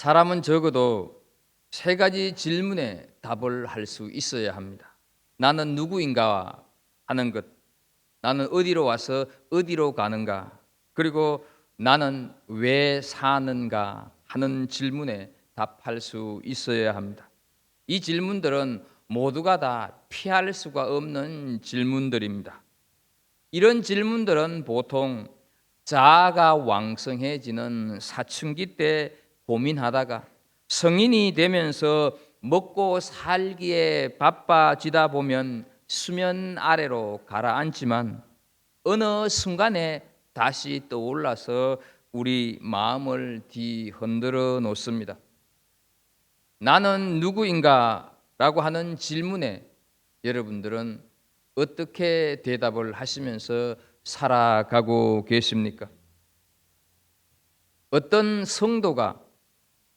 사람은 적어도 세 가지 질문에 답을 할 수 있어야 합니다. 나는 누구인가 하는 것, 나는 어디로 와서 어디로 가는가, 그리고 나는 왜 사는가 하는 질문에 답할 수 있어야 합니다. 이 질문들은 모두가 다 피할 수가 없는 질문들입니다. 이런 질문들은 보통 자아가 왕성해지는 사춘기 때 고민하다가 성인이 되면서 먹고 살기에 바빠지다 보면 수면 아래로 가라앉지만 어느 순간에 다시 떠올라서 우리 마음을 뒤흔들어 놓습니다. 나는 누구인가? 라고 하는 질문에 여러분들은 어떻게 대답을 하시면서 살아가고 계십니까? 어떤 성도가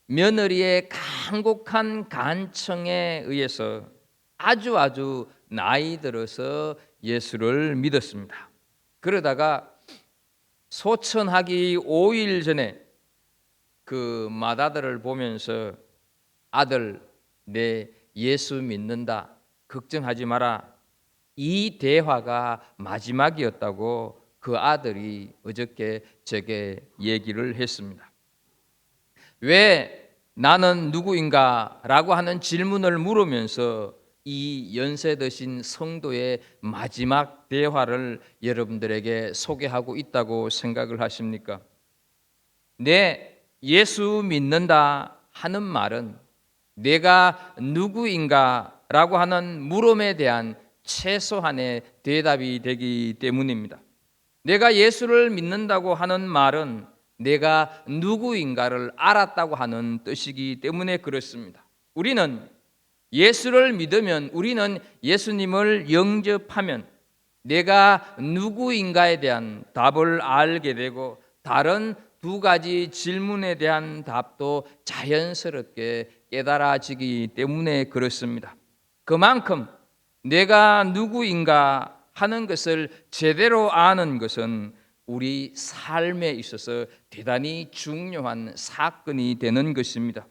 며느리의 간곡한 간청에 의해서 아주 나이 들어서 예수를 믿었습니다. 그러다가 소천하기 5일 전에 그 맏아들을 보면서 아들, 내 예수 믿는다. 걱정하지 마라. 이 대화가 마지막이었다고 그 아들이 어저께 제게 얘기를 했습니다. 왜 나는 누구인가? 라고 하는 질문을 물으면서 이 연세 드신 성도의 마지막 대화를 여러분들에게 소개하고 있다고 생각을 하십니까? 내 예수 믿는다 하는 말은 내가 누구인가? 라고 하는 물음에 대한 최소한의 대답이 되기 때문입니다. 내가 예수를 믿는다고 하는 말은 내가 누구인가를 알았다고 하는 뜻이기 때문에 그렇습니다. 우리는 예수를 믿으면, 우리는 예수님을 영접하면 내가 누구인가에 대한 답을 알게 되고 다른 두 가지 질문에 대한 답도 자연스럽게 깨달아지기 때문에 그렇습니다. 그만큼 내가 누구인가 하는 것을 제대로 아는 것은 우리 삶에 있어서 대단히 중요한 사건이 되는 것입니다.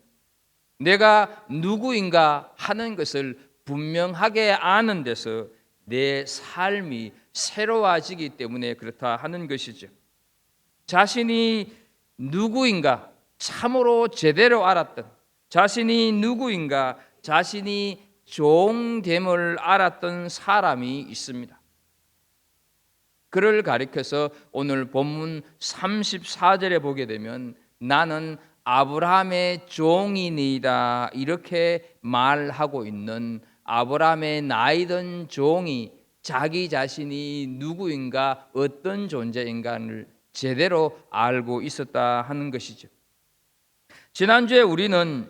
내가 누구인가 하는 것을 분명하게 아는 데서 내 삶이 새로워지기 때문에 그렇다 하는 것이죠. 자신이 누구인가 참으로 제대로 알았던, 자신이 누구인가 자신이 종됨을 알았던 사람이 있습니다. 그를 가리켜서 오늘 본문 34절에 보게 되면 나는 아브라함의 종이니이다 이렇게 말하고 있는 아브라함의 나이든 종이 자기 자신이 누구인가 어떤 존재인가를 제대로 알고 있었다 하는 것이죠. 지난주에 우리는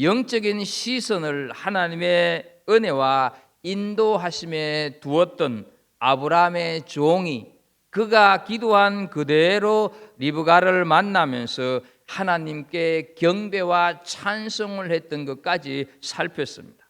영적인 시선을 하나님의 은혜와 인도하심에 두었던 아브라함의 종이 그가 기도한 그대로 리브가를 만나면서 하나님께 경배와 찬송을 했던 것까지 살폈습니다.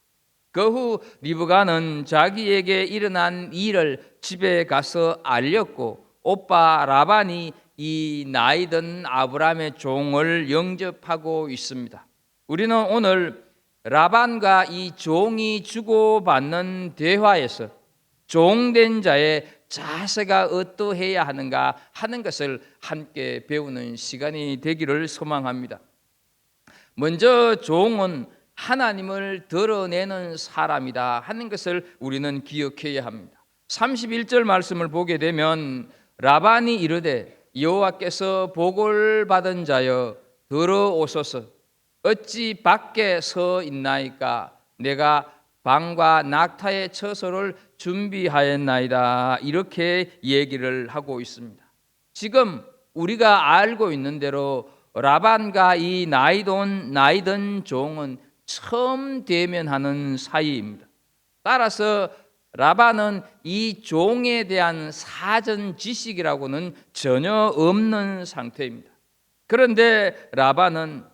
그 후 리브가는 자기에게 일어난 일을 집에 가서 알렸고 오빠 라반이 이 나이든 아브라함의 종을 영접하고 있습니다. 우리는 오늘 라반과 이 종이 주고받는 대화에서 종된 자의 자세가 어떠해야 하는가 하는 것을 함께 배우는 시간이 되기를 소망합니다. 먼저 종은 하나님을 드러내는 사람이다 하는 것을 우리는 기억해야 합니다. 31절 말씀을 보게 되면 라반이 이르되 여호와께서 복을 받은 자여 들어오소서 어찌 밖에 서 있나이까 내가 방과 낙타의 처소를 준비하였나이다 이렇게 얘기를 하고 있습니다. 지금 우리가 알고 있는 대로 라반과 이 나이든 종은 처음 대면하는 사이입니다. 따라서 라반은 이 종에 대한 사전 지식이라고는 전혀 없는 상태입니다. 그런데 라반은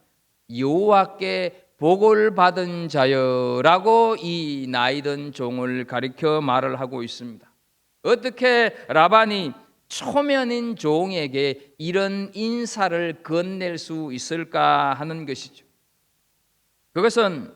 여호와께 복을 받은 자여라고 이 나이든 종을 가리켜 말을 하고 있습니다. 어떻게 라반이 초면인 종에게 이런 인사를 건넬 수 있을까 하는 것이죠. 그것은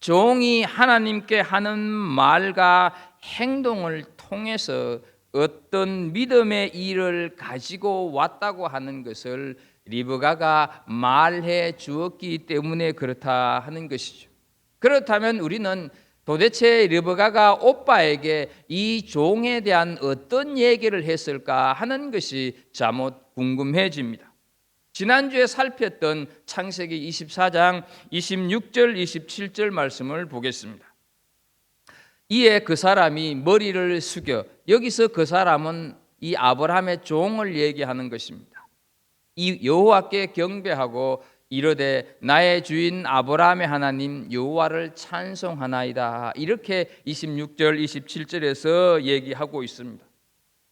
종이 하나님께 하는 말과 행동을 통해서 어떤 믿음의 일을 가지고 왔다고 하는 것을 리브가가 말해 주었기 때문에 그렇다 하는 것이죠. 그렇다면 우리는 도대체 리브가가 오빠에게 이 종에 대한 어떤 얘기를 했을까 하는 것이 자못 궁금해집니다. 지난주에 살폈던 창세기 24장 26절 27절 말씀을 보겠습니다. 이에 그 사람이 머리를 숙여, 여기서 그 사람은 이 아브라함의 종을 얘기하는 것입니다. 이 여호와께 경배하고 이르되 나의 주인 아브라함의 하나님 여호와를 찬송하나이다. 이렇게 26절 27절에서 얘기하고 있습니다.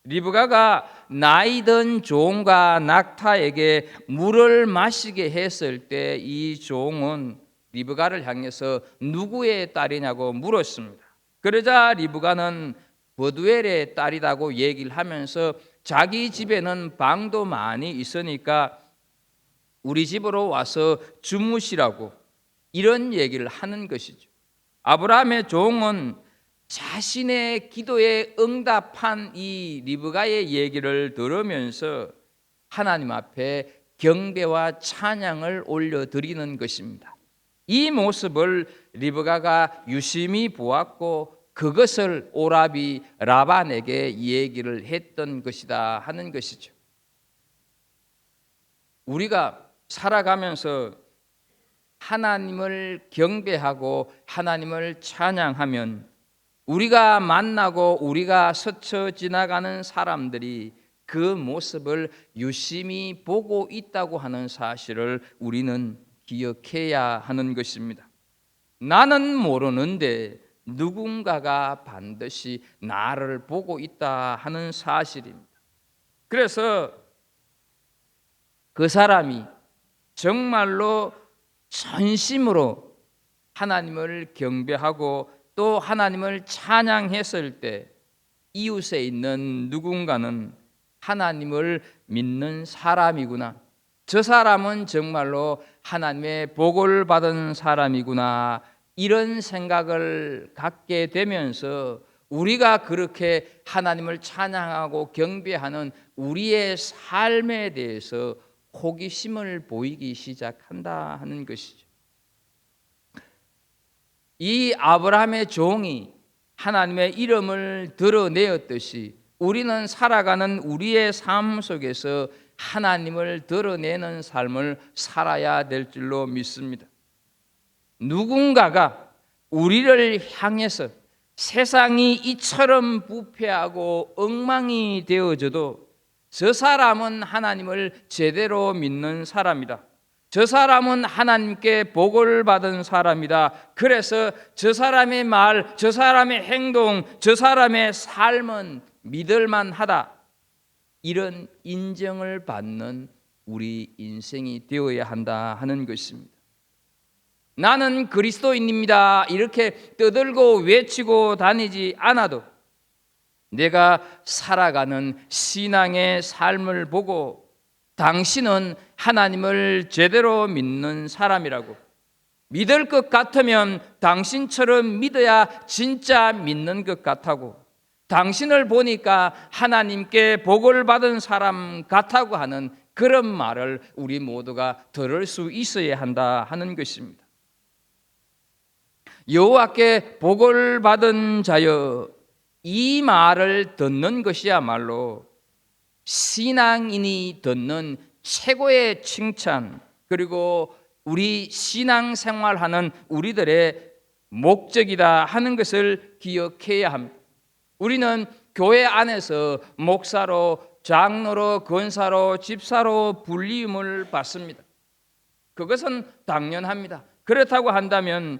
리브가가 나이든 종과 낙타에게 물을 마시게 했을 때 이 종은 리브가를 향해서 누구의 딸이냐고 물었습니다. 그러자 리브가는 버두엘의 딸이라고 얘기를 하면서 자기 집에는 방도 많이 있으니까 우리 집으로 와서 주무시라고 이런 얘기를 하는 것이죠. 아브라함의 종은 자신의 기도에 응답한 이 리브가의 얘기를 들으면서 하나님 앞에 경배와 찬양을 올려드리는 것입니다. 이 모습을 리브가가 유심히 보았고 그것을 오라비 라반에게 얘기를 했던 것이다 하는 것이죠. 우리가 살아가면서 하나님을 경배하고 하나님을 찬양하면 우리가 만나고 우리가 스쳐 지나가는 사람들이 그 모습을 유심히 보고 있다고 하는 사실을 우리는 기억해야 하는 것입니다. 나는 모르는데 누군가가 반드시 나를 보고 있다 하는 사실입니다. 그래서 그 사람이 정말로 전심으로 하나님을 경배하고 또 하나님을 찬양했을 때 이웃에 있는 누군가는 하나님을 믿는 사람이구나, 저 사람은 정말로 하나님의 복을 받은 사람이구나, 이런 생각을 갖게 되면서 우리가 그렇게 하나님을 찬양하고 경배하는 우리의 삶에 대해서 호기심을 보이기 시작한다 하는 것이죠. 이 아브라함의 종이 하나님의 이름을 드러내었듯이 우리는 살아가는 우리의 삶 속에서 하나님을 드러내는 삶을 살아야 될 줄로 믿습니다. 누군가가 우리를 향해서 세상이 이처럼 부패하고 엉망이 되어져도 저 사람은 하나님을 제대로 믿는 사람이다, 저 사람은 하나님께 복을 받은 사람이다, 그래서 저 사람의 말, 저 사람의 행동, 저 사람의 삶은 믿을만하다, 이런 인정을 받는 우리 인생이 되어야 한다 하는 것입니다. 나는 그리스도인입니다 이렇게 떠들고 외치고 다니지 않아도 내가 살아가는 신앙의 삶을 보고 당신은 하나님을 제대로 믿는 사람이라고, 믿을 것 같으면 당신처럼 믿어야 진짜 믿는 것 같다고, 당신을 보니까 하나님께 복을 받은 사람 같다고 하는 그런 말을 우리 모두가 들을 수 있어야 한다 하는 것입니다. 여호와께 복을 받은 자여, 이 말을 듣는 것이야말로 신앙인이 듣는 최고의 칭찬, 그리고 우리 신앙생활하는 우리들의 목적이다 하는 것을 기억해야 합니다. 우리는 교회 안에서 목사로, 장로로, 권사로, 집사로 불림을 받습니다. 그것은 당연합니다. 그렇다고 한다면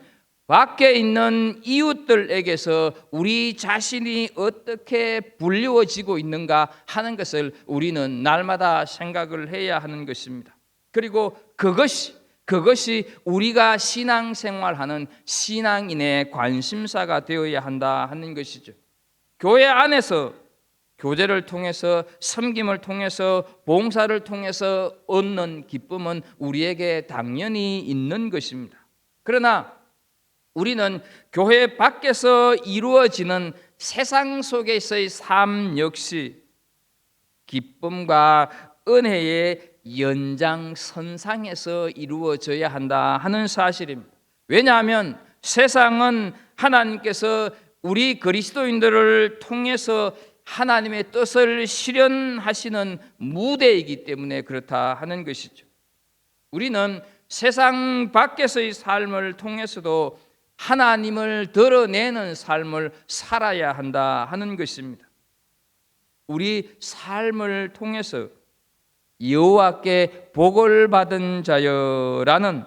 밖에 있는 이웃들에게서 우리 자신이 어떻게 불리워지고 있는가 하는 것을 우리는 날마다 생각을 해야 하는 것입니다. 그리고 그것이 우리가 신앙생활하는 신앙인의 관심사가 되어야 한다 하는 것이죠. 교회 안에서 교제를 통해서, 섬김을 통해서, 봉사를 통해서 얻는 기쁨은 우리에게 당연히 있는 것입니다. 그러나 우리는 교회 밖에서 이루어지는 세상 속에서의 삶 역시 기쁨과 은혜의 연장선상에서 이루어져야 한다 하는 사실입니다. 왜냐하면 세상은 하나님께서 우리 그리스도인들을 통해서 하나님의 뜻을 실현하시는 무대이기 때문에 그렇다 하는 것이죠. 우리는 세상 밖에서의 삶을 통해서도 하나님을 드러내는 삶을 살아야 한다 하는 것입니다. 우리 삶을 통해서 여호와께 복을 받은 자여라는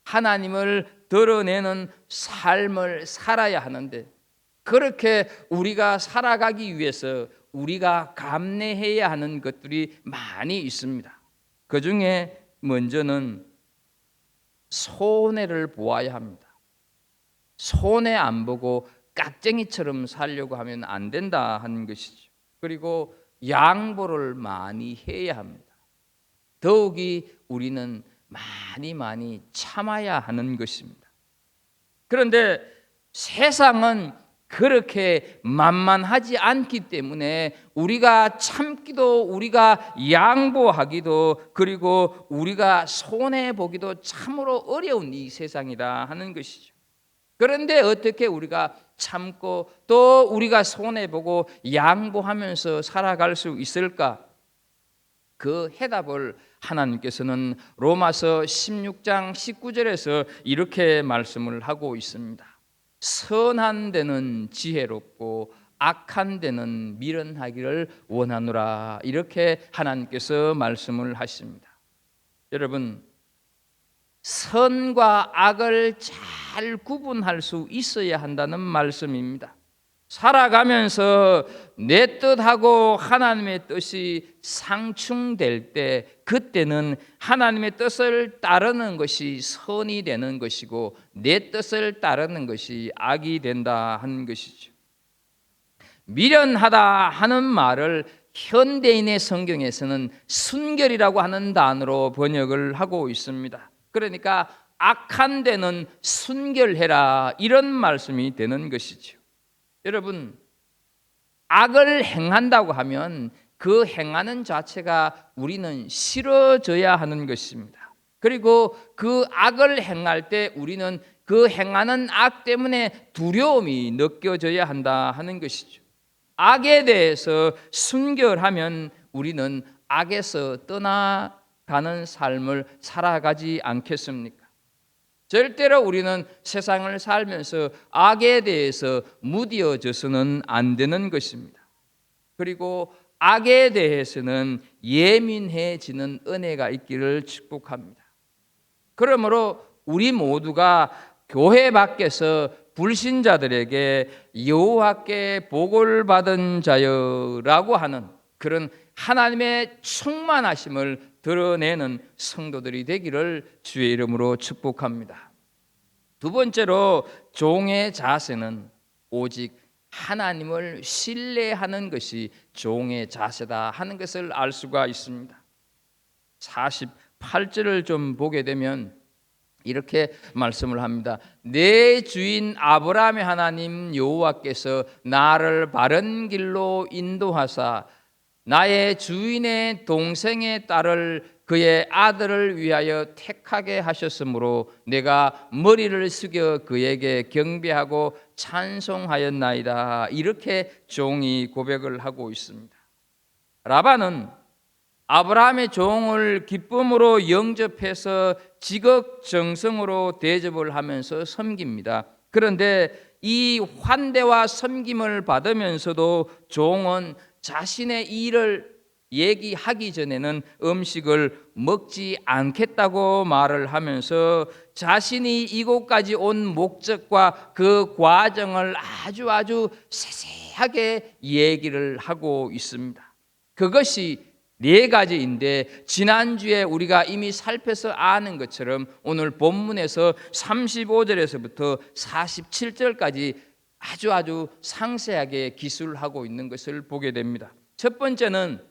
하나님을 드러내는 삶을 살아야 하는데, 그렇게 우리가 살아가기 위해서 우리가 감내해야 하는 것들이 많이 있습니다. 그 중에 먼저는 손해를 보아야 합니다. 손해 안 보고 깍쟁이처럼 살려고 하면 안 된다 하는 것이죠. 그리고 양보를 많이 해야 합니다. 더욱이 우리는 많이 참아야 하는 것입니다. 그런데 세상은 그렇게 만만하지 않기 때문에 우리가 참기도, 우리가 양보하기도, 그리고 우리가 손해보기도 참으로 어려운 이 세상이다 하는 것이죠. 그런데 어떻게 우리가 참고 또 우리가 손해보고 양보하면서 살아갈 수 있을까? 그 해답을 하나님께서는 로마서 16장 19절에서 이렇게 말씀을 하고 있습니다. 선한 데는 지혜롭고 악한 데는 미련하기를 원하노라, 이렇게 하나님께서 말씀을 하십니다. 여러분, 선과 악을 잘 구분할 수 있어야 한다는 말씀입니다. 살아가면서 내 뜻하고 하나님의 뜻이 상충될 때, 그때는 하나님의 뜻을 따르는 것이 선이 되는 것이고 내 뜻을 따르는 것이 악이 된다 하는 것이죠. 미련하다 하는 말을 현대인의 성경에서는 순결이라고 하는 단어로 번역을 하고 있습니다. 그러니까 악한 데는 순결해라, 이런 말씀이 되는 것이죠. 여러분, 악을 행한다고 하면 그 행하는 자체가 우리는 싫어져야 하는 것입니다. 그리고 그 악을 행할 때 우리는 그 행하는 악 때문에 두려움이 느껴져야 한다 하는 것이죠. 악에 대해서 순결하면 우리는 악에서 떠나가는 삶을 살아가지 않겠습니까? 절대로 우리는 세상을 살면서 악에 대해서 무뎌져서는 안 되는 것입니다. 그리고 악에 대해서는 예민해지는 은혜가 있기를 축복합니다. 그러므로 우리 모두가 교회 밖에서 불신자들에게 여호와께 복을 받은 자여라고 하는 그런 하나님의 충만하심을 드러내는 성도들이 되기를 주의 이름으로 축복합니다. 두 번째로, 종의 자세는 오직 하나님을 신뢰하는 것이 종의 자세다 하는 것을 알 수가 있습니다. 48절을 좀 보게 되면 이렇게 말씀을 합니다. 내 주인 아브라함의 하나님 여호와께서 나를 바른 길로 인도하사 나의 주인의 동생의 딸을 그의 아들을 위하여 택하게 하셨으므로 내가 머리를 숙여 그에게 경배하고 찬송하였나이다, 이렇게 종이 고백을 하고 있습니다. 라반은 아브라함의 종을 기쁨으로 영접해서 지극정성으로 대접을 하면서 섬깁니다. 그런데 이 환대와 섬김을 받으면서도 종은 자신의 일을 얘기하기 전에는 음식을 먹지 않겠다고 말을 하면서 자신이 이곳까지 온 목적과 그 과정을 아주 세세하게 얘기를 하고 있습니다. 그것이 네 가지인데, 지난주에 우리가 이미 살펴서 아는 것처럼 오늘 본문에서 35절에서부터 47절까지 아주 상세하게 기술하고 있는 것을 보게 됩니다. 첫 번째는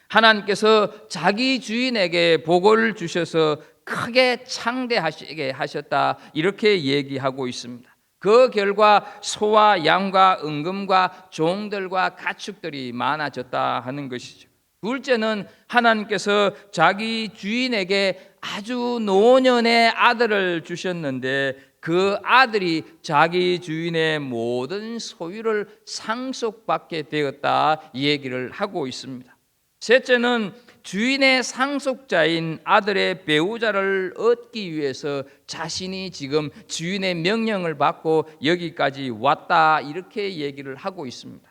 하나님께서 자기 주인에게 복을 주셔서 크게 창대하시게 하셨다, 이렇게 얘기하고 있습니다. 그 결과 소와 양과 은금과 종들과 가축들이 많아졌다 하는 것이죠. 둘째는 하나님께서 자기 주인에게 아주 노년의 아들을 주셨는데 그 아들이 자기 주인의 모든 소유를 상속받게 되었다 얘기를 하고 있습니다. 셋째는 주인의 상속자인 아들의 배우자를 얻기 위해서 자신이 지금 주인의 명령을 받고 여기까지 왔다, 이렇게 얘기를 하고 있습니다.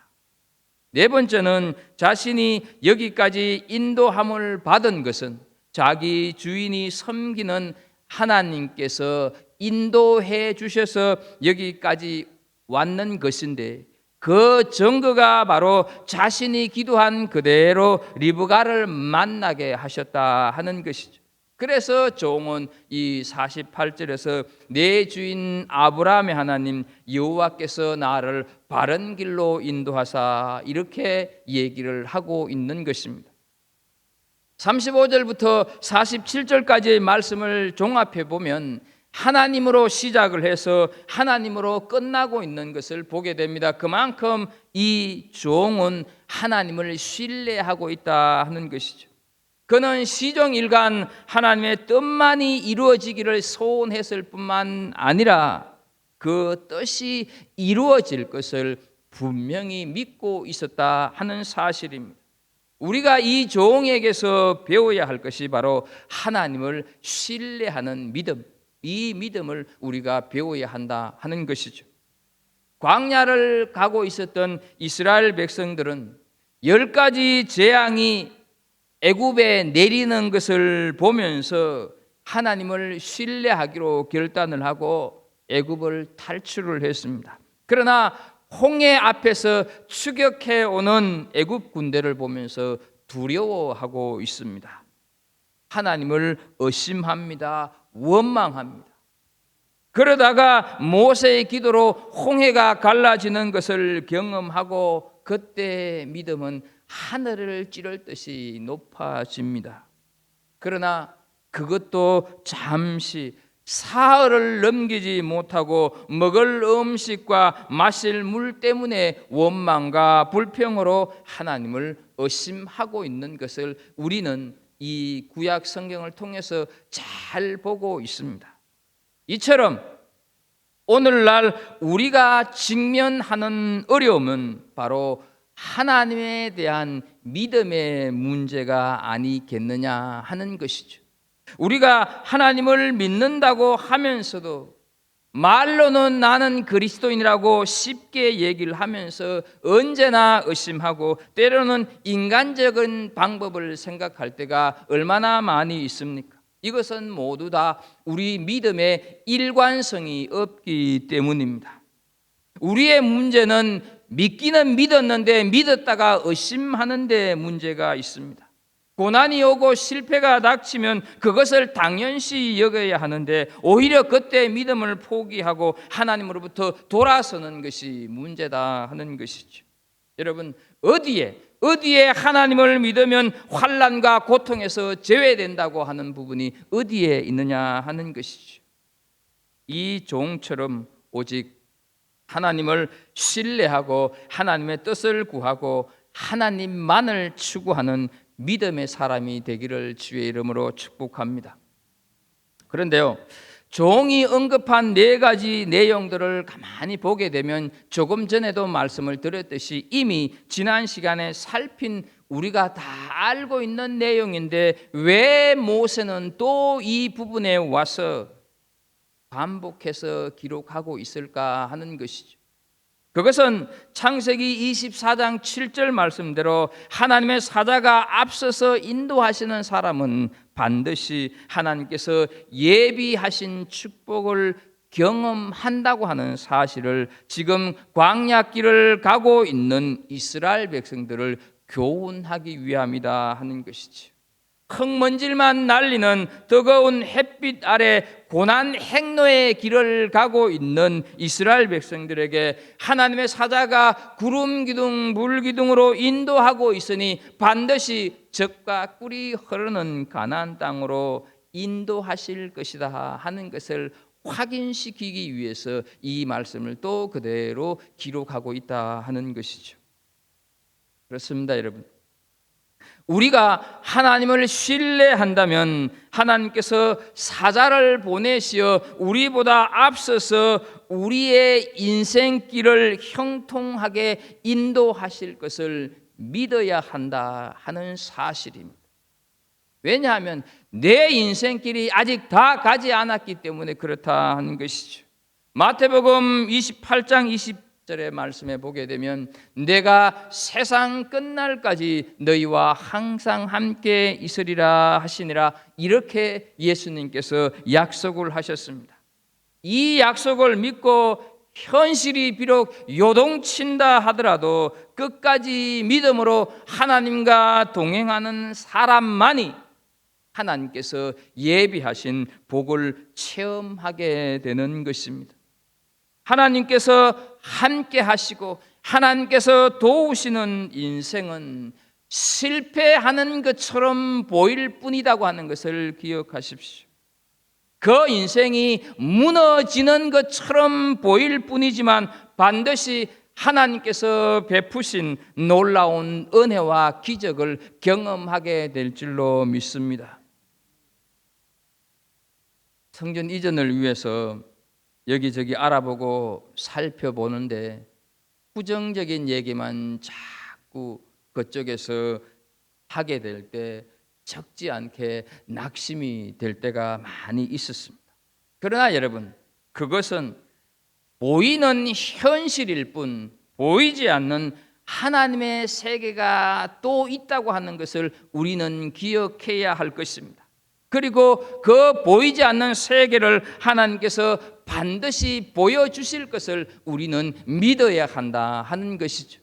네 번째는 자신이 여기까지 인도함을 받은 것은 자기 주인이 섬기는 하나님께서 인도해 주셔서 여기까지 왔는 것인데, 그 증거가 바로 자신이 기도한 그대로 리브가를 만나게 하셨다 하는 것이죠. 그래서 종은 이 48절에서 내 주인 아브라함의 하나님 여호와께서 나를 바른 길로 인도하사, 이렇게 얘기를 하고 있는 것입니다. 35절부터 47절까지의 말씀을 종합해 보면 하나님으로 시작을 해서 하나님으로 끝나고 있는 것을 보게 됩니다. 그만큼 이 종은 하나님을 신뢰하고 있다 하는 것이죠. 그는 시종일관 하나님의 뜻만이 이루어지기를 소원했을 뿐만 아니라 그 뜻이 이루어질 것을 분명히 믿고 있었다 하는 사실입니다. 우리가 이 종에게서 배워야 할 것이 바로 하나님을 신뢰하는 믿음, 이 믿음을 우리가 배워야 한다 하는 것이죠. 광야를 가고 있었던 이스라엘 백성들은 10가지 재앙이 애굽에 내리는 것을 보면서 하나님을 신뢰하기로 결단을 하고 애굽을 탈출을 했습니다. 그러나 홍해 앞에서 추격해 오는 애굽 군대를 보면서 두려워하고 있습니다. 하나님을 의심합니다. 원망합니다. 그러다가 모세의 기도로 홍해가 갈라지는 것을 경험하고 그때 믿음은 하늘을 찌를 듯이 높아집니다. 그러나 그것도 잠시 사흘을 넘기지 못하고 먹을 음식과 마실 물 때문에 원망과 불평으로 하나님을 의심하고 있는 것을 우리는 이 구약 성경을 통해서 잘 보고 있습니다. 이처럼 오늘날 우리가 직면하는 어려움은 바로 하나님에 대한 믿음의 문제가 아니겠느냐 하는 것이죠. 우리가 하나님을 믿는다고 하면서도 말로는 나는 그리스도인이라고 쉽게 얘기를 하면서 언제나 의심하고 때로는 인간적인 방법을 생각할 때가 얼마나 많이 있습니까? 이것은 모두 다 우리 믿음의 일관성이 없기 때문입니다. 우리의 문제는 믿기는 믿었는데 믿었다가 의심하는 데 문제가 있습니다. 고난이 오고 실패가 닥치면 그것을 당연시 여겨야 하는데 오히려 그때 믿음을 포기하고 하나님으로부터 돌아서는 것이 문제다 하는 것이죠. 여러분, 어디에 하나님을 믿으면 환난과 고통에서 제외된다고 하는 부분이 어디에 있느냐 하는 것이죠. 이 종처럼 오직 하나님을 신뢰하고 하나님의 뜻을 구하고 하나님만을 추구하는 믿음의 사람이 되기를 주의 이름으로 축복합니다. 그런데요, 종이 언급한 4가지 내용들을 가만히 보게 되면 조금 전에도 말씀을 드렸듯이 이미 지난 시간에 살핀 우리가 다 알고 있는 내용인데 왜 모세는 또 이 부분에 와서 반복해서 기록하고 있을까 하는 것이죠. 그것은 창세기 24장 7절 말씀대로 하나님의 사자가 앞서서 인도하시는 사람은 반드시 하나님께서 예비하신 축복을 경험한다고 하는 사실을 지금 광야길을 가고 있는 이스라엘 백성들을 교훈하기 위함이다 하는 것이지. 흙먼지만 날리는 뜨거운 햇빛 아래 고난 행로의 길을 가고 있는 이스라엘 백성들에게 하나님의 사자가 구름 기둥 물 기둥으로 인도하고 있으니 반드시 젖과 꿀이 흐르는 가나안 땅으로 인도하실 것이다 하는 것을 확인시키기 위해서 이 말씀을 또 그대로 기록하고 있다 하는 것이죠. 그렇습니다, 여러분. 우리가 하나님을 신뢰한다면 하나님께서 사자를 보내시어 우리보다 앞서서 우리의 인생길을 형통하게 인도하실 것을 믿어야 한다 하는 사실입니다. 왜냐하면 내 인생길이 아직 다 가지 않았기 때문에 그렇다 하는 것이죠. 마태복음 28장 20절의 말씀에 보게 되면 내가 세상 끝날까지 너희와 항상 함께 있으리라 하시니라, 이렇게 예수님께서 약속을 하셨습니다. 이 약속을 믿고 현실이 비록 요동친다 하더라도 끝까지 믿음으로 하나님과 동행하는 사람만이 하나님께서 예비하신 복을 체험하게 되는 것입니다. 하나님께서 함께 하시고 하나님께서 도우시는 인생은 실패하는 것처럼 보일 뿐이라고 하는 것을 기억하십시오. 그 인생이 무너지는 것처럼 보일 뿐이지만 반드시 하나님께서 베푸신 놀라운 은혜와 기적을 경험하게 될 줄로 믿습니다. 성전 이전을 위해서 여기저기 알아보고 살펴보는데 부정적인 얘기만 자꾸 그쪽에서 하게 될 때 적지 않게 낙심이 될 때가 많이 있었습니다. 그러나 여러분, 그것은 보이는 현실일 뿐 보이지 않는 하나님의 세계가 또 있다고 하는 것을 우리는 기억해야 할 것입니다. 그리고 그 보이지 않는 세계를 하나님께서 반드시 보여주실 것을 우리는 믿어야 한다 하는 것이죠.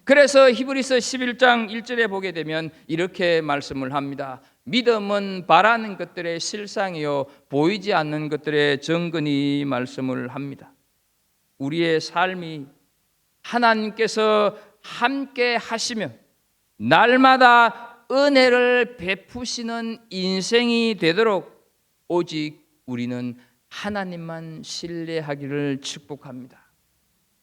그래서 히브리서 11장 1절에 보게 되면 이렇게 말씀을 합니다. 믿음은 바라는 것들의 실상이요 보이지 않는 것들의 증거니 말씀을 합니다. 우리의 삶이 하나님께서 함께 하시며 날마다 은혜를 베푸시는 인생이 되도록 오직 우리는 하나님만 신뢰하기를 축복합니다.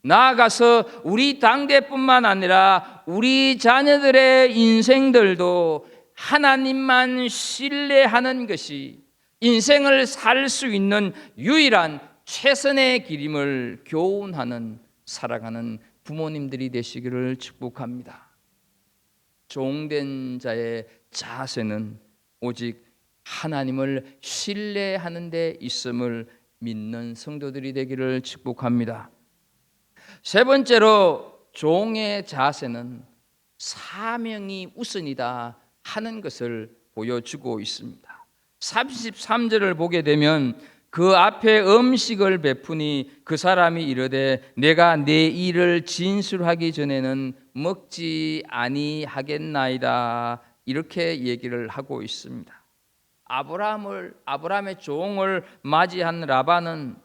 나아가서 우리 당대뿐만 아니라 우리 자녀들의 인생들도 하나님만 신뢰하는 것이 인생을 살 수 있는 유일한 최선의 길임을 교훈하는 살아가는 부모님들이 되시기를 축복합니다. 종된 자의 자세는 오직 하나님을 신뢰하는 데 있음을 믿는 성도들이 되기를 축복합니다. 세 번째로 종의 자세는 사명이 우선이다 하는 것을 보여주고 있습니다. 33절을 보게 되면 그 앞에 음식을 베푸니 그 사람이 이르되 내가 내 일을 진술하기 전에는 먹지 아니하겠나이다, 이렇게 얘기를 하고 있습니다. 아브라함의 종을 맞이한 라반은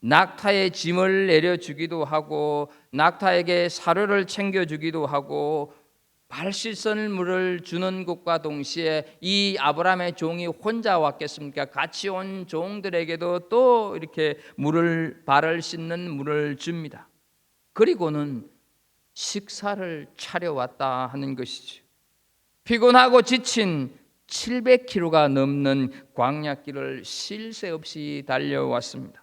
낙타의 짐을 내려주기도 하고 낙타에게 사료를 챙겨주기도 하고 발시설물을 주는 것과 동시에 이 아브라함의 종이 혼자 왔겠습니까? 같이 온 종들에게도 또 이렇게 발을 씻는 물을 줍니다. 그리고는 식사를 차려왔다 하는 것이죠. 피곤하고 지친 700km가 넘는 광야길을 쉴 새 없이 달려왔습니다.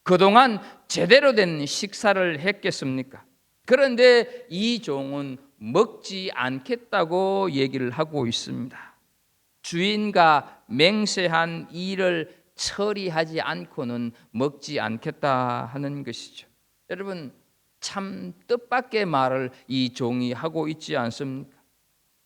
그동안 제대로 된 식사를 했겠습니까? 그런데 이 종은 먹지 않겠다고 얘기를 하고 있습니다. 주인과 맹세한 일을 처리하지 않고는 먹지 않겠다 하는 것이죠. 여러분, 참 뜻밖의 말을 이 종이 하고 있지 않습니까?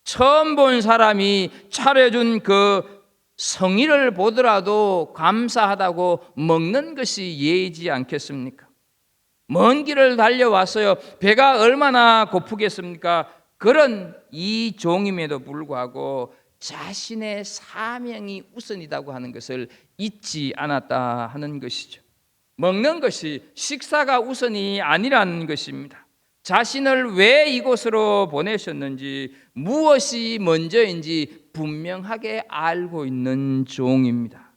처음 본 사람이 차려준 그 성의를 보더라도 감사하다고 먹는 것이 예의지 않겠습니까? 먼 길을 달려왔어요. 배가 얼마나 고프겠습니까? 그런 이 종임에도 불구하고 자신의 사명이 우선이라고 하는 것을 잊지 않았다 하는 것이죠. 먹는 것이 식사가 우선이 아니라는 것입니다. 자신을 왜 이곳으로 보내셨는지, 무엇이 먼저인지 분명하게 알고 있는 종입니다.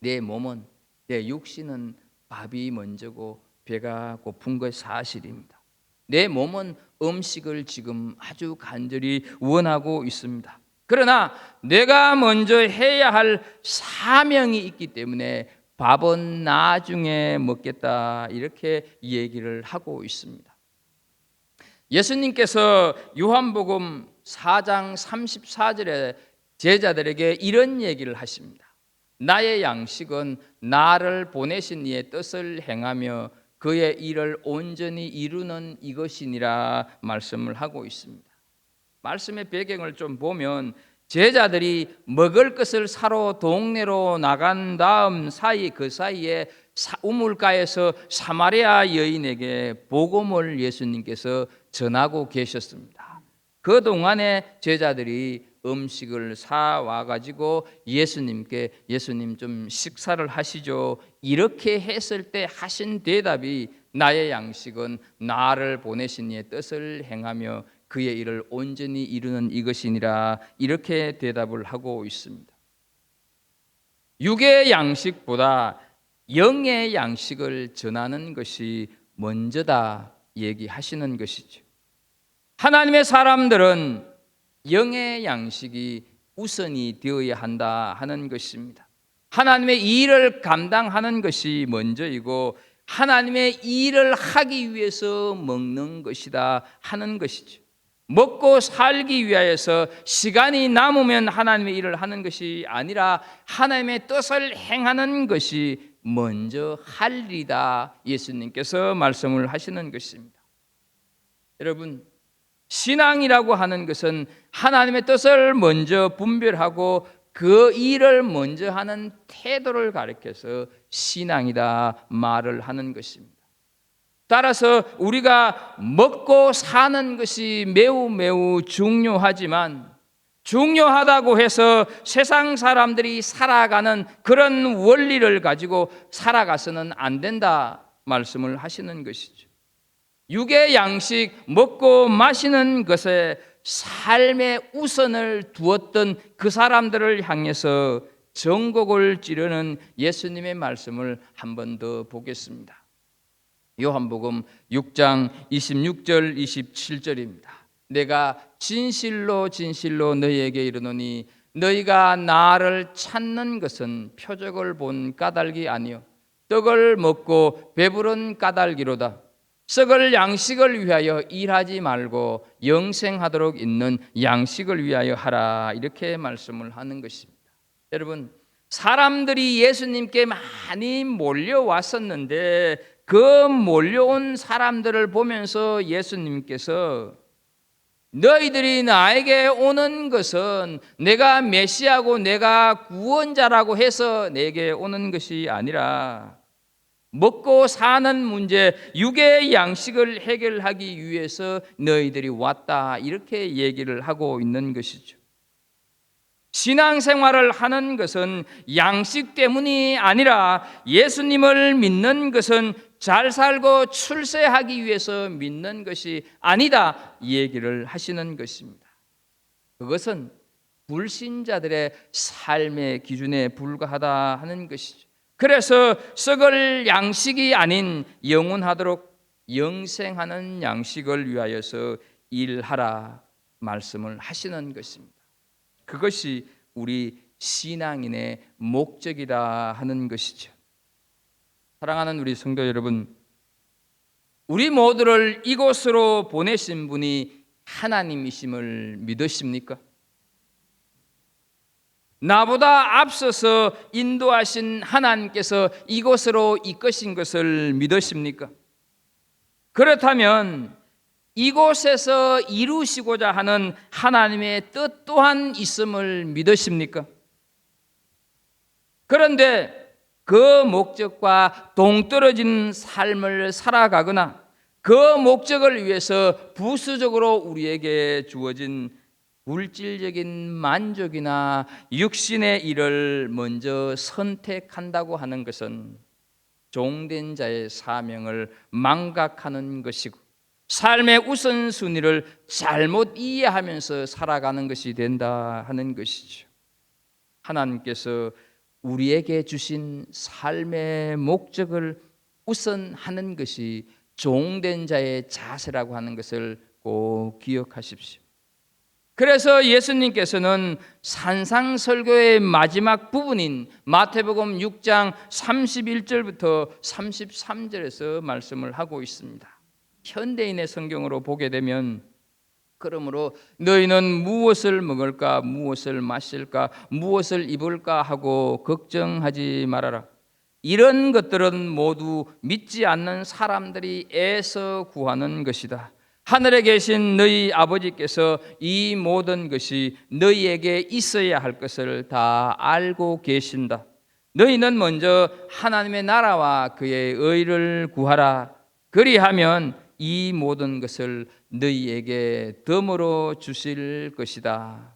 내 몸은, 내 육신은 밥이 먼저고 배가 고픈 것이 사실입니다. 내 몸은 음식을 지금 아주 간절히 원하고 있습니다. 그러나 내가 먼저 해야 할 사명이 있기 때문에 밥은 나중에 먹겠다, 이렇게 얘기를 하고 있습니다. 예수님께서 요한복음 4장 34절에 제자들에게 이런 얘기를 하십니다. 나의 양식은 나를 보내신 이의 뜻을 행하며 그의 일을 온전히 이루는 이것이니라 말씀을 하고 있습니다. 말씀의 배경을 좀 보면 제자들이 먹을 것을 사러 동네로 나간 다음 그 사이에 우물가에서 사마리아 여인에게 복음을 예수님께서 전하고 계셨습니다. 그 동안에 제자들이 음식을 사와 가지고 예수님 좀 식사를 하시죠, 이렇게 했을 때 하신 대답이 나의 양식은 나를 보내신 이의 뜻을 행하며 그의 일을 온전히 이루는 이것이니라, 이렇게 대답을 하고 있습니다. 육의 양식보다 영의 양식을 전하는 것이 먼저다 얘기하시는 것이죠. 하나님의 사람들은 영의 양식이 우선이 되어야 한다 하는 것입니다. 하나님의 일을 감당하는 것이 먼저이고 하나님의 일을 하기 위해서 먹는 것이다 하는 것이죠. 먹고 살기 위하여서 시간이 남으면 하나님의 일을 하는 것이 아니라 하나님의 뜻을 행하는 것이 먼저 할 일이다, 예수님께서 말씀을 하시는 것입니다. 여러분, 신앙이라고 하는 것은 하나님의 뜻을 먼저 분별하고 그 일을 먼저 하는 태도를 가리켜서 신앙이다 말을 하는 것입니다. 따라서 우리가 먹고 사는 것이 매우 중요하지만, 중요하다고 해서 세상 사람들이 살아가는 그런 원리를 가지고 살아가서는 안 된다 말씀을 하시는 것이죠. 육의 양식, 먹고 마시는 것에 삶의 우선을 두었던 그 사람들을 향해서 전곡을 찌르는 예수님의 말씀을 한 번 더 보겠습니다. 요한복음 6장 26절 27절입니다. 내가 진실로 너희에게 이르노니 너희가 나를 찾는 것은 표적을 본 까닭이 아니요 떡을 먹고 배부른 까닭이로다. 썩을 양식을 위하여 일하지 말고 영생하도록 있는 양식을 위하여 하라, 이렇게 말씀을 하는 것입니다. 여러분, 사람들이 예수님께 많이 몰려왔었는데 그 몰려온 사람들을 보면서 예수님께서 너희들이 나에게 오는 것은 내가 메시아고 내가 구원자라고 해서 내게 오는 것이 아니라 먹고 사는 문제, 육의 양식을 해결하기 위해서 너희들이 왔다, 이렇게 얘기를 하고 있는 것이죠. 신앙생활을 하는 것은 양식 때문이 아니라 예수님을 믿는 것은 잘 살고 출세하기 위해서 믿는 것이 아니다 얘기를 하시는 것입니다. 그것은 불신자들의 삶의 기준에 불과하다 하는 것이죠. 그래서 썩을 양식이 아닌 영원하도록 영생하는 양식을 위하여서 일하라 말씀을 하시는 것입니다. 그것이 우리 신앙인의 목적이다 하는 것이죠. 사랑하는 우리 성도 여러분, 우리 모두를 이곳으로 보내신 분이 하나님이심을 믿으십니까? 나보다 앞서서 인도하신 하나님께서 이곳으로 이끄신 것을 믿으십니까? 그렇다면 이곳에서 이루시고자 하는 하나님의 뜻 또한 있음을 믿으십니까? 그런데 그 목적과 동떨어진 삶을 살아가거나 그 목적을 위해서 부수적으로 우리에게 주어진 물질적인 만족이나 육신의 일을 먼저 선택한다고 하는 것은 종된 자의 사명을 망각하는 것이고 삶의 우선순위를 잘못 이해하면서 살아가는 것이 된다 하는 것이죠. 하나님께서 우리에게 주신 삶의 목적을 우선하는 것이 종된 자의 자세라고 하는 것을 꼭 기억하십시오. 그래서 예수님께서는 산상설교의 마지막 부분인 마태복음 6장 31절부터 33절에서 말씀을 하고 있습니다. 현대인의 성경으로 보게 되면 그러므로 너희는 무엇을 먹을까, 무엇을 마실까, 무엇을 입을까 하고 걱정하지 말아라. 이런 것들은 모두 믿지 않는 사람들이 애써 구하는 것이다. 하늘에 계신 너희 아버지께서 이 모든 것이 너희에게 있어야 할 것을 다 알고 계신다. 너희는 먼저 하나님의 나라와 그의 의를 구하라. 그리하면 이 모든 것을 너희에게 덤으로 주실 것이다.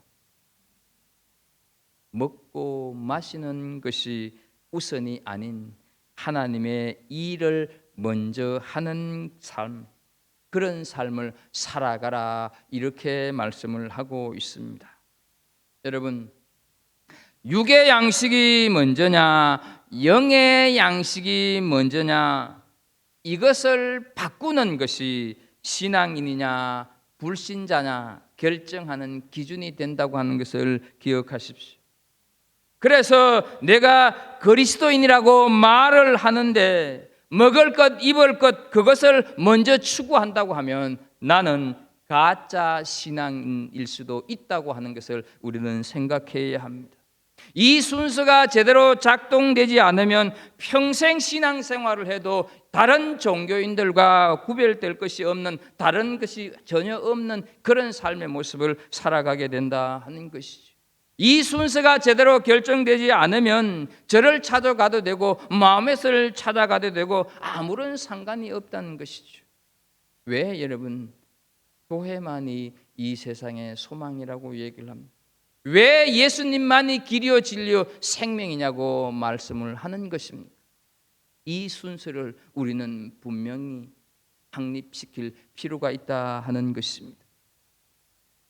먹고 마시는 것이 우선이 아닌 하나님의 일을 먼저 하는 삶, 그런 삶을 살아가라, 이렇게 말씀을 하고 있습니다. 여러분, 육의 양식이 먼저냐, 영의 양식이 먼저냐, 이것을 바꾸는 것이 신앙인이냐 불신자냐 결정하는 기준이 된다고 하는 것을 기억하십시오. 그래서 내가 그리스도인이라고 말을 하는데 먹을 것, 입을 것, 그것을 먼저 추구한다고 하면 나는 가짜 신앙인일 수도 있다고 하는 것을 우리는 생각해야 합니다. 이 순서가 제대로 작동되지 않으면 평생 신앙생활을 해도 다른 종교인들과 구별될 것이 없는, 다른 것이 전혀 없는 그런 삶의 모습을 살아가게 된다 하는 것이죠. 이 순서가 제대로 결정되지 않으면 저를 찾아가도 되고 마음의 소리를 찾아가도 되고 아무런 상관이 없다는 것이죠. 왜 여러분? 교회만이 이 세상의 소망이라고 얘기를 합니다. 왜 예수님만이 길이요 진리요 생명이냐고 말씀을 하는 것입니다. 이 순서를 우리는 분명히 확립시킬 필요가 있다 하는 것입니다.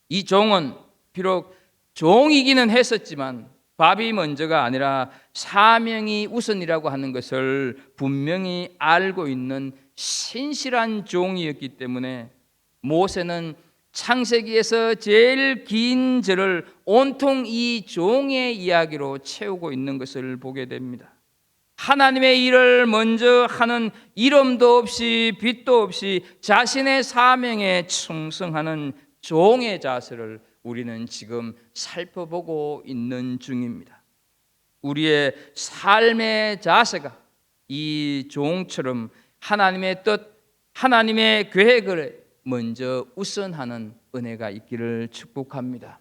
이 종은 비록 종이기는 했었지만 밥이 먼저가 아니라 사명이 우선이라고 하는 것을 분명히 알고 있는 신실한 종이었기 때문에 모세는 창세기에서 제일 긴 절을 온통 이 종의 이야기로 채우고 있는 것을 보게 됩니다. 하나님의 일을 먼저 하는 이름도 없이 빛도 없이 자신의 사명에 충성하는 종의 자세를 우리는 지금 살펴보고 있는 중입니다. 우리의 삶의 자세가 이 종처럼 하나님의 뜻, 하나님의 계획을 먼저 우선하는 은혜가 있기를 축복합니다.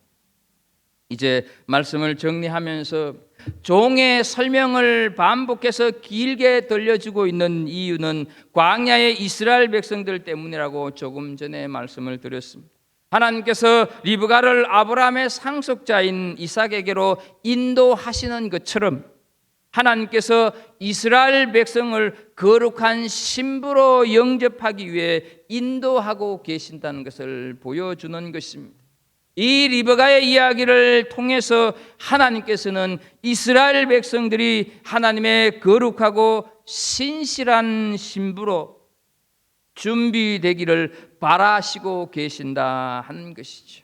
이제 말씀을 정리하면서 종의 설명을 반복해서 길게 들려주고 있는 이유는 광야의 이스라엘 백성들 때문이라고 조금 전에 말씀을 드렸습니다. 하나님께서 리브가를 아브라함의 상속자인 이삭에게로 인도하시는 것처럼 하나님께서 이스라엘 백성을 거룩한 신부로 영접하기 위해 인도하고 계신다는 것을 보여주는 것입니다. 이 리브가의 이야기를 통해서 하나님께서는 이스라엘 백성들이 하나님의 거룩하고 신실한 신부로 준비되기를 바라시고 계신다 하는 것이죠.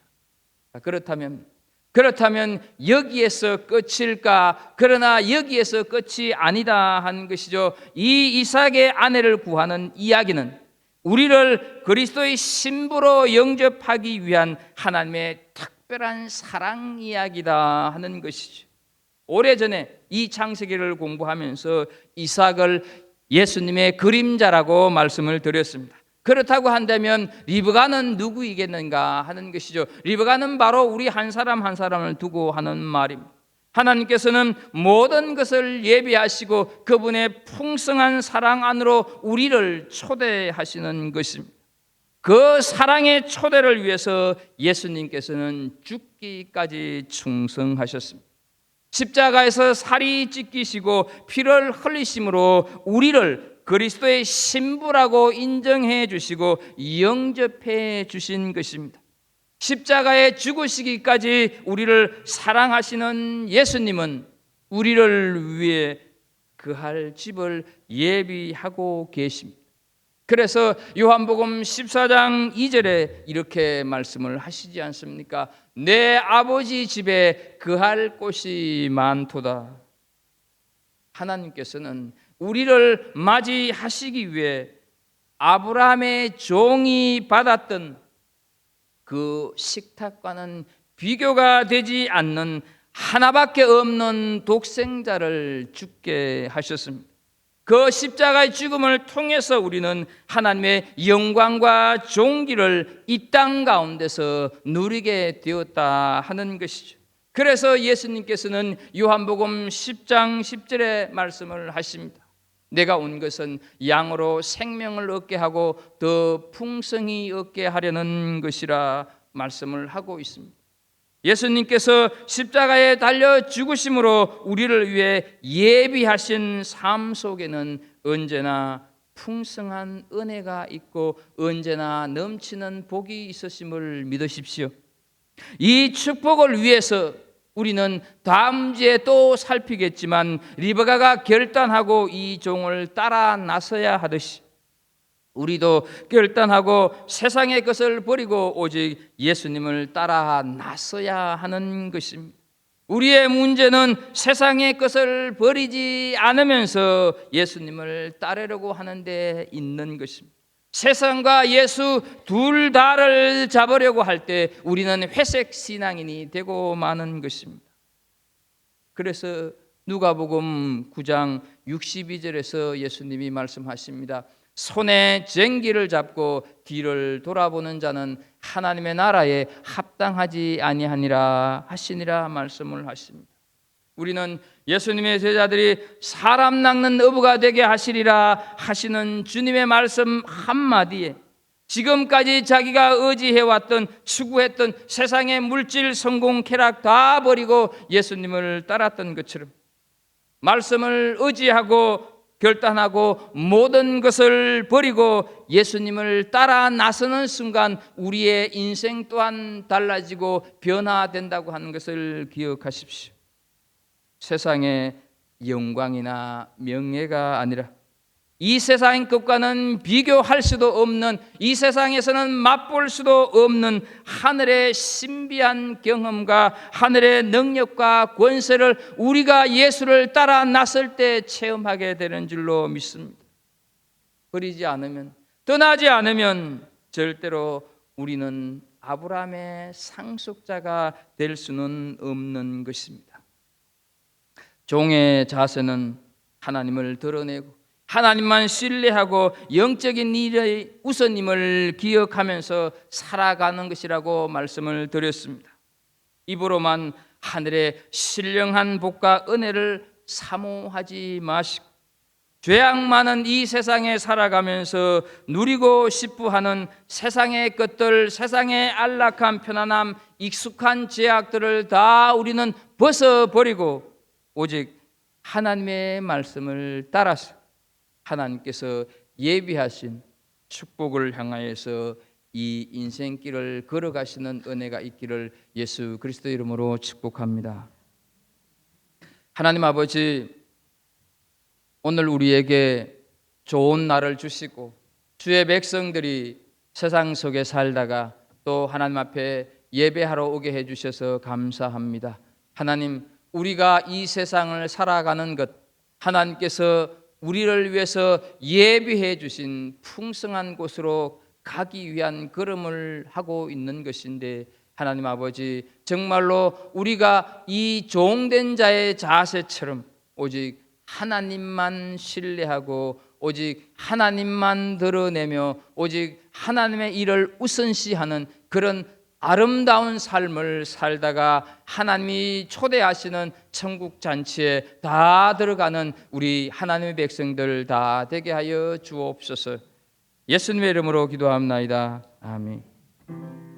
그렇다면 여기에서 끝일까? 그러나 여기에서 끝이 아니다 하는 것이죠. 이 이삭의 아내를 구하는 이야기는 우리를 그리스도의 신부로 영접하기 위한 하나님의 특별한 사랑 이야기다 하는 것이죠. 오래전에 이 창세기를 공부하면서 이삭을 예수님의 그림자라고 말씀을 드렸습니다. 그렇다고 한다면 리브가는 누구이겠는가 하는 것이죠. 리브가는 바로 우리 한 사람 한 사람을 두고 하는 말입니다. 하나님께서는 모든 것을 예비하시고 그분의 풍성한 사랑 안으로 우리를 초대하시는 것입니다. 그 사랑의 초대를 위해서 예수님께서는 죽기까지 충성하셨습니다. 십자가에서 살이 찢기시고 피를 흘리심으로 우리를 그리스도의 신부라고 인정해 주시고 영접해 주신 것입니다. 십자가에 죽으시기까지 우리를 사랑하시는 예수님은 우리를 위해 거할 집을 예비하고 계십니다. 그래서 요한복음 14장 2절에 이렇게 말씀을 하시지 않습니까? 내 아버지 집에 거할 곳이 많도다. 하나님께서는 우리를 맞이하시기 위해 아브라함의 종이 받았던 그 식탁과는 비교가 되지 않는 하나밖에 없는 독생자를 죽게 하셨습니다. 그 십자가의 죽음을 통해서 우리는 하나님의 영광과 존귀를 이 땅 가운데서 누리게 되었다 하는 것이죠. 그래서 예수님께서는 요한복음 10장 10절에 말씀을 하십니다. 내가 온 것은 양으로 생명을 얻게 하고 더 풍성히 얻게 하려는 것이라 말씀을 하고 있습니다. 예수님께서 십자가에 달려 죽으심으로 우리를 위해 예비하신 삶 속에는 언제나 풍성한 은혜가 있고 언제나 넘치는 복이 있으심을 믿으십시오. 이 축복을 위해서 우리는 다음 주에 또 살피겠지만 리베카가 결단하고 이 종을 따라 나서야 하듯이 우리도 결단하고 세상의 것을 버리고 오직 예수님을 따라 나서야 하는 것입니다. 우리의 문제는 세상의 것을 버리지 않으면서 예수님을 따르려고 하는 데 있는 것입니다. 세상과 예수 둘 다를 잡으려고 할 때 우리는 회색 신앙인이 되고 마는 것입니다. 그래서 누가복음 9장 62절에서 예수님이 말씀하십니다. 손에 쟁기를 잡고 뒤를 돌아보는 자는 하나님의 나라에 합당하지 아니하니라 하시니라 말씀을 하십니다. 우리는 예수님의 제자들이 사람 낚는 어부가 되게 하시리라 하시는 주님의 말씀 한마디에 지금까지 자기가 의지해왔던 추구했던 세상의 물질, 성공, 쾌락 다 버리고 예수님을 따랐던 것처럼 말씀을 의지하고 결단하고 모든 것을 버리고 예수님을 따라 나서는 순간 우리의 인생 또한 달라지고 변화된다고 하는 것을 기억하십시오. 세상의 영광이나 명예가 아니라 이 세상 것과는 비교할 수도 없는, 이 세상에서는 맛볼 수도 없는 하늘의 신비한 경험과 하늘의 능력과 권세를 우리가 예수를 따라 나설 때 체험하게 되는 줄로 믿습니다. 버리지 않으면, 떠나지 않으면 절대로 우리는 아브라함의 상속자가 될 수는 없는 것입니다. 종의 자세는 하나님을 드러내고 하나님만 신뢰하고 영적인 일의 우선임을 기억하면서 살아가는 것이라고 말씀을 드렸습니다. 입으로만 하늘의 신령한 복과 은혜를 사모하지 마시고 죄악 많은 이 세상에 살아가면서 누리고 싶어 하는 세상의 것들, 세상의 안락한 편안함, 익숙한 죄악들을 다 우리는 벗어버리고 오직 하나님의 말씀을 따라서 하나님께서 예비하신 축복을 향하여서 이 인생길을 걸어가시는 은혜가 있기를 예수 그리스도 이름으로 축복합니다. 하나님 아버지, 오늘 우리에게 좋은 날을 주시고 주의 백성들이 세상 속에 살다가 또 하나님 앞에 예배하러 오게 해주셔서 감사합니다. 하나님, 우리가 이 세상을 살아가는 것 하나님께서 우리를 위해서 예비해 주신 풍성한 곳으로 가기 위한 걸음을 하고 있는 것인데 하나님 아버지, 정말로 우리가 이 종된 자의 자세처럼 오직 하나님만 신뢰하고 오직 하나님만 드러내며 오직 하나님의 일을 우선시하는 그런 아름다운 삶을 살다가 하나님이 초대하시는 천국 잔치에 다 들어가는 우리 하나님의 백성들 다 되게 하여 주옵소서. 예수님의 이름으로 기도합나이다. 아멘.